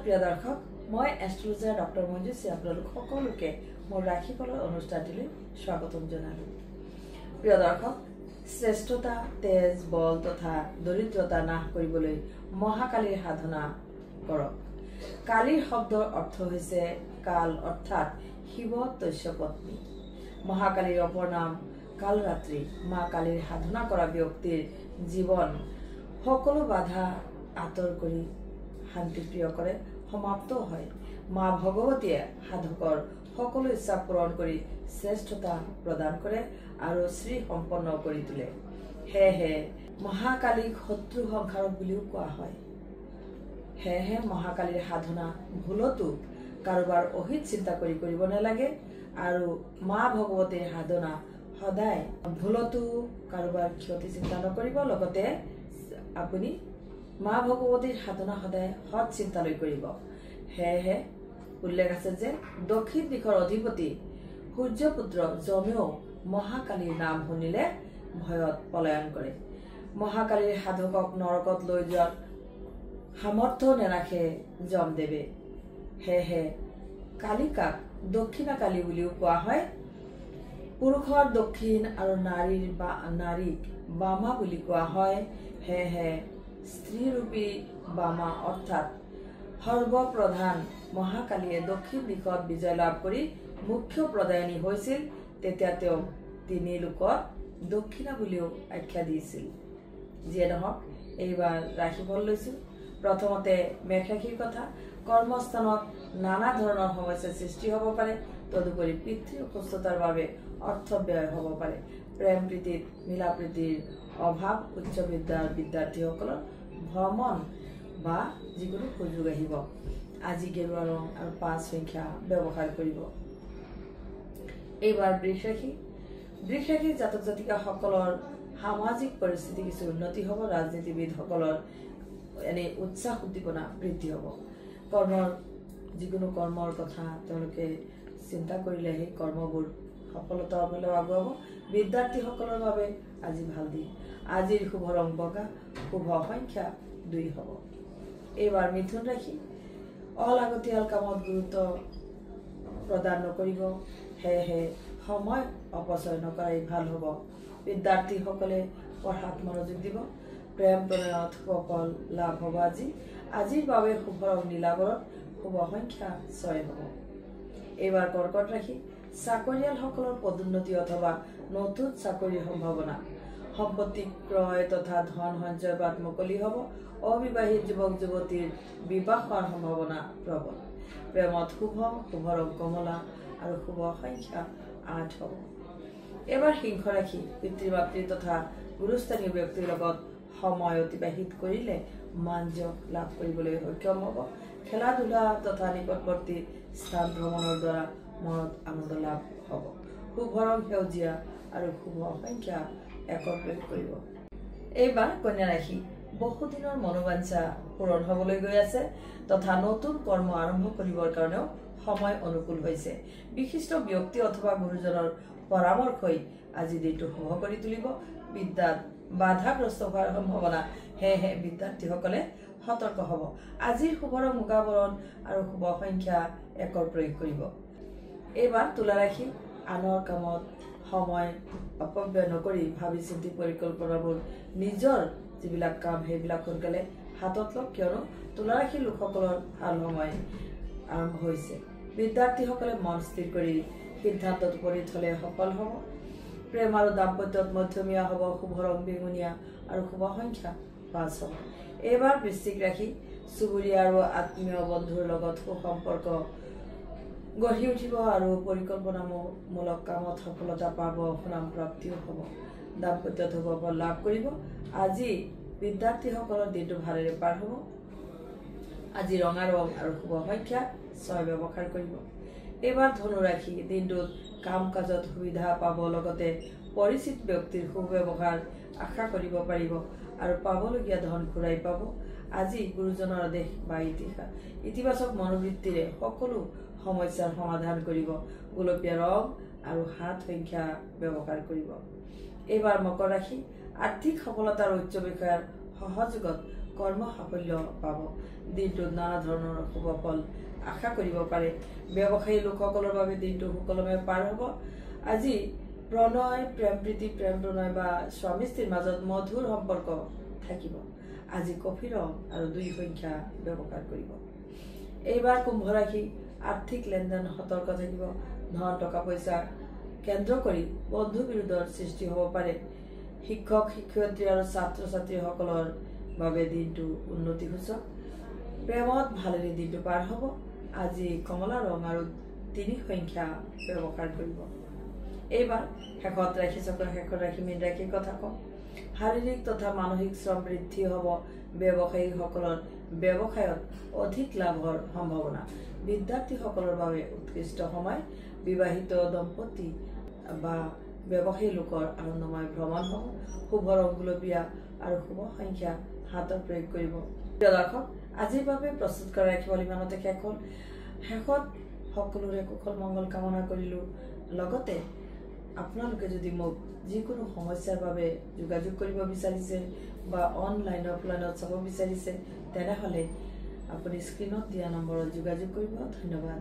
প্ৰিয় দৰ্শক, মই এষ্ট্ৰলজাৰ ডক্টৰ মঞ্জুশ্ৰী আপোনালোক সকলোকে মোৰ ৰাশিফলৰ অনুষ্ঠানটিলৈ স্বাগতম জনালোঁ। প্ৰিয় দৰ্শক, শ্ৰেষ্ঠতা, তেজ, বল তথা দৰিদ্ৰতা নাশ কৰিবলৈ মহাকালীৰ সাধনা কৰক। কালীৰ শব্দৰ অৰ্থ হৈছে কাল অৰ্থাৎ শিৱ তস্য পত্নী। মহাকালীৰ অপৰ নাম কালৰাত্ৰি। মা কালীৰ সাধনা কৰা ব্যক্তিৰ জীৱন সকলো বাধা আঁতৰ কৰি শান্তিপ্ৰিয় কৰে, সমাপ্ত হয়। মা ভগৱতীয়ে সাধকৰ সকলো ইচ্ছা পূৰণ কৰি শ্ৰেষ্ঠতা প্ৰদান কৰে আৰু শ্ৰী সম্পন্ন কৰি তোলে। সেয়েহে মহাকালীক শত্ৰু সংহাৰক বুলিও কোৱা হয়। সেয়েহে মহাকালীৰ সাধনা ভুলতো কাৰোবাৰ অহিত চিন্তা কৰি কৰিব নালাগে আৰু মা ভগৱতীৰ সাধনা সদায় ভুলতো কাৰোবাৰ ক্ষতি চিন্তা নকৰিব। লগতে আপুনি মা ভগৱতীৰ সাধনা সদায় সৎ চিন্তালৈ কৰিব। সেয়েহে উল্লেখ আছে যে দক্ষিণ দিশৰ অধিপতি সূৰ্যপুত্ৰ যমেও মহাকালীৰ নাম শুনিলে ভয়ত পলায়ন কৰে। মহাকালীৰ সাধকক নৰকত লৈ যোৱাৰ সামৰ্থ্য নেৰাখে যমদেৱে। সেয়েহে কালিকাক দক্ষিণা কালী বুলিও কোৱা হয়। পুৰুষৰ দক্ষিণ আৰু নাৰীক বামা বুলি কোৱা হয়। সেয়েহে স্ত্ৰীৰূপী বামা অৰ্থাৎ সৰ্বপ্ৰধান মহাকালীয়ে দক্ষিণ দিশত বিজয় লাভ কৰি মুখ্য প্ৰদায়নী হৈছিল। তেতিয়া তেওঁ তিনি লোকত দক্ষিণা বুলিও আখ্যা দিছিল। যিয়ে নহওক, এইবাৰ ৰাশিফল লৈছো। প্ৰথমতে মেষ ৰাশিৰ কথা। কৰ্মস্থানত নানা ধৰণৰ সমস্যাৰ সৃষ্টি হ'ব পাৰে। তদুপৰি পিতৃ অসুস্থতাৰ বাবে অৰ্থ ব্যয় হ'ব পাৰে। প্ৰেম প্ৰীতিত মিলা প্ৰীতিৰ অভাৱ, উচ্চ বিদ্যাৰ বিদ্যাৰ্থীসকলৰ ভ্ৰমণ বা যিকোনো সুযোগ আহিব। আজি গেৰুৱা ৰং আৰু 5 সংখ্যা ব্যৱহাৰ কৰিব। এইবাৰ বৃষ ৰাশি। বৃষ ৰাশিৰ জাতক জাতিকাসকলৰ সামাজিক পৰিস্থিতি কিছু উন্নতি হ'ব। ৰাজনীতিবিদসকলৰ এনে উৎসাহ উদ্দীপনা বৃদ্ধি হ'ব। যিকোনো কৰ্মৰ কথা তেওঁলোকে চিন্তা কৰিলে সেই কৰ্মবোৰ সফলতাৰ ফালে আগুৱাব। বিদ্যাৰ্থীসকলৰ বাবে আজি ভাল দিন। আজিৰ শুভ ৰং বগা, শুভ সংখ্যা 2 হ'ব। এইবাৰ মিথুন ৰাশি। অলাগতিয়াল কামত গুৰুত্ব প্ৰদান নকৰিব। সেয়েহে সময় অপচয় নকৰাই ভাল হ'ব। বিদ্যাৰ্থীসকলে পঢ়াত মনোযোগ দিব। প্ৰেম প্ৰণয়ত সফল লাভ হ'ব। আজিৰ বাবে শুভ ৰং নীলাবৰণ, শুভ সংখ্যা 6 হ'ব। এইবাৰ কৰ্কট ৰাশি। চাকৰিয়ালসকলৰ পদোন্নতি অথবা নতুন চাকৰিৰ সম্ভাৱনা। সম্পত্তি ক্ৰয় তথা ধন সঞ্চয় বাট মুকলি হ'ব। অবিবাহিত যুৱক যুৱতীৰ বিবাহ হোৱাৰ সম্ভাৱনা প্ৰবল। প্ৰেমত শুভ ৰং কমলা আৰু শুভ সংখ্যা 8 হ'ব। এইবাৰ সিংহ ৰাশি। পিতৃ মাতৃ তথা গুৰুস্থানীয় ব্যক্তিৰ লগত সময় অতিবাহিত কৰিলে মাঞ্জ লাভ কৰিবলৈ সক্ষম হ'ব। খেলা ধূলা তথা নিকটৱৰ্তী স্থান ভ্ৰমণৰ দ্বাৰা মনত আনন্দ লাভ হ'ব। শুভ ৰং সেউজীয়া আৰু শুভ সংখ্যা 1 প্ৰয়োগ কৰিব। এইবাৰ কন্যা ৰাশি। বহুদিনৰ মনোবাঞ্ছা পূৰণ হ'বলৈ গৈ আছে তথা নতুন কৰ্ম আৰম্ভ কৰিবৰ কাৰণেও সময় অনুকূল হৈছে। বিশিষ্ট ব্যক্তি অথবা গুৰুজনৰ পৰামৰ্শই আজি দিনটো শুভ কৰি তুলিব। বিদ্যাত বাধাগ্ৰস্ত হোৱাৰ সম্ভাৱনা। সেয়েহে বিদ্যাৰ্থীসকলে সতৰ্ক হ'ব। আজিৰ শুভ ৰং মুগা বৰণ আৰু শুভ সংখ্যা 1 প্ৰয়োগ কৰিব। এইবাৰ তুলা ৰাশি। আনৰ কামত সময় অপব্যয় নকৰি ভাবি চিন্তি পৰিকল্পনাবোৰ নিজৰ যিবিলাক কাম সেইবিলাক সোনকালে হাতত লওক, কিয়নো তুলা ৰাশিৰ লোকসকলৰ ভাল সময় আৰম্ভ হৈছে। বিদ্যাৰ্থীসকলে মন স্থিৰ কৰি সিদ্ধান্তত উপনীত হ'লে সফল হ'ব। প্ৰেম আৰু দাম্পত্যত মধ্যমীয়া হ'ব। শুভ ৰং বেঙুনীয়া আৰু শুভ সংখ্যা 5 হ'ব। এইবাৰ বৃশ্চিক ৰাশি। চুবুৰীয়া আৰু আত্মীয় বন্ধুৰ লগত সুসম্পৰ্ক গঢ়ি উঠিব আৰু পৰিকল্পনামূলক কামত সফলতা পাব। সুনাম প্ৰাপ্তিও হ'ব। দাম্পত্যত শুভ ফল লাভ কৰিব। আজি বিদ্যাৰ্থীসকলৰ দিনটো ভালেৰে পাৰ হ'ব। আজি ৰঙা ৰং আৰু শুভ সংখ্যা 6 ব্যৱহাৰ কৰিব। এইবাৰ ধনু ৰাশি। দিনটোত কাম কাজত সুবিধা পাব। লগতে পৰিচিত ব্যক্তিৰ সুব্যৱহাৰ আশা কৰিব পাৰিব আৰু পাবলগীয়া ধন ঘূৰাই পাব। আজি গুৰুজনৰ আদেশ বা ইতিবাচক মনোবৃত্তিৰে সকলো সমস্যাৰ সমাধান কৰিব। গোলপীয়া ৰং আৰু 7 সংখ্যা ব্যৱহাৰ কৰিব। এইবাৰ মকৰ ৰাশি। আৰ্থিক সফলতাৰ উচ্চ বিষয়াৰ সহযোগত কৰ্ম সাফল্য পাব। দিনটোত নানা ধৰণৰ শুভ ফল আশা কৰিব পাৰে। ব্যৱসায়ী লোকসকলৰ বাবে দিনটো সুকলমে পাৰ হ'ব। আজি প্ৰণয়, প্ৰেম প্ৰীতি, প্ৰেম প্ৰণয় বা স্বামী স্ত্ৰীৰ মাজত মধুৰ সম্পৰ্ক থাকিব। আজি কফি ৰং আৰু 2 সংখ্যা ব্যৱহাৰ কৰিব। এইবাৰ কুম্ভ ৰাশি আৰ্থিক লেনদেন সতৰ্ক থাকিব। ধন টকা পইচা কেন্দ্ৰ কৰি বন্ধু বিৰোধৰ সৃষ্টি হ'ব পাৰে। শিক্ষক শিক্ষয়িত্ৰী আৰু ছাত্ৰ ছাত্ৰীসকলৰ বাবে দিনটো উন্নতিসূচক। প্ৰেমত ভালেৰে দিনটো পাৰ হ'ব। আজি কমলা ৰং আৰু 3 সংখ্যা ব্যৱহাৰ কৰিব। এইবাৰ শেষত ৰাশি চক্ৰৰ শেষৰ ৰাশি মীন ৰাশিৰ কথা কওঁ। শাৰীৰিক তথা মানসিক শ্ৰম বৃদ্ধি হ'ব। ব্যৱসায়ীসকলৰ ব্যৱসায়ত অধিক লাভৰ সম্ভাৱনা। বিদ্যাৰ্থীসকলৰ বাবে উৎকৃষ্ট সময়। বিবাহিত দম্পতি বা ব্যৱসায়ী লোকৰ আনন্দময় ভ্ৰমণ হ'ব। শুভ ৰং গুলপীয়া আৰু শুভ সংখ্যা 7 প্ৰয়োগ কৰিব। প্ৰিয় দৰ্শক, আজিৰ বাবে প্ৰস্তুত কৰা ৰাশিফল ইমানতে শেষ হ'ল। শেষত সকলোৰে কুশল মংগল কামনা কৰিলোঁ। লগতে আপোনালোকে যদি মোক যিকোনো সমস্যাৰ বাবে যোগাযোগ কৰিব বিচাৰিছে বা অনলাইন অফলাইনত চাব বিচাৰিছে, তেনেহ'লে আপুনি স্ক্ৰীনত দিয়া নম্বৰত যোগাযোগ কৰিব। ধন্যবাদ।